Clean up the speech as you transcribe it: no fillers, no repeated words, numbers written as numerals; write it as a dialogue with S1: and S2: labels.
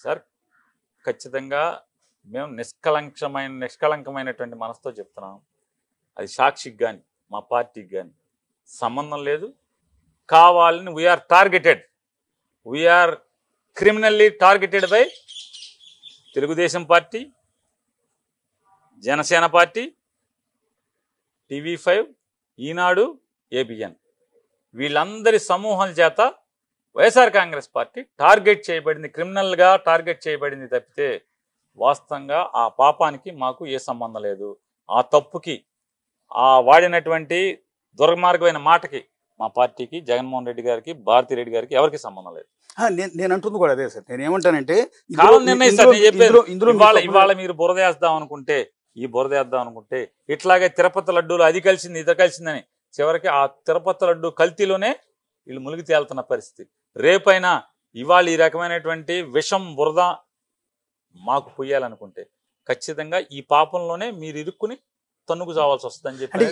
S1: Sir ఖచ్చితంగా మేము నిష్కలంకమైనటువంటి మనసుతో చెప్తున్నాం. అది సాక్షికి కానీ మా పార్టీకి కానీ సంబంధం లేదు. కావాలని we are criminally targeted by Telugudesam party, Janasena party, TV5, Eenadu, ABN వీళ్ళందరి సమూహం చేత వైఎస్ఆర్ కాంగ్రెస్ పార్టీ టార్గెట్ చేయబడింది, క్రిమినల్గా టార్గెట్ చేయబడింది తప్పితే వాస్తవంగా ఆ పాపానికి మాకు ఏ సంబంధం లేదు. ఆ తప్పుకి ఆ వాడినటువంటి దుర్మార్గమైన మాటకి మా పార్టీకి, జగన్మోహన్ రెడ్డి గారికి, భారతిరెడ్డి గారికి ఎవరికి సంబంధం లేదు.
S2: నేను అంటుంది కూడా అదే సార్. నేను ఏమంటానంటే
S1: కాలం నిర్ణయిస్తారు. నేను చెప్పేది ఇవాళ మీరు బురదేద్దాం అనుకుంటే, ఇట్లాగే తిరుపతి లడ్డూలు అది కలిసింది ఇది కలిసిందని చివరికి ఆ తిరుపతి లడ్డు కల్తీలోనే వీళ్ళు మునిగి తేలుతున్న పరిస్థితి. రేపైనా ఇవాళ ఈ రకమైనటువంటి విషం బురద మాకు పొయ్యాలనుకుంటే ఖచ్చితంగా ఈ పాపంలోనే మీరు ఇరుక్కుని తన్నుకు చావాల్సి వస్తుందని చెప్పి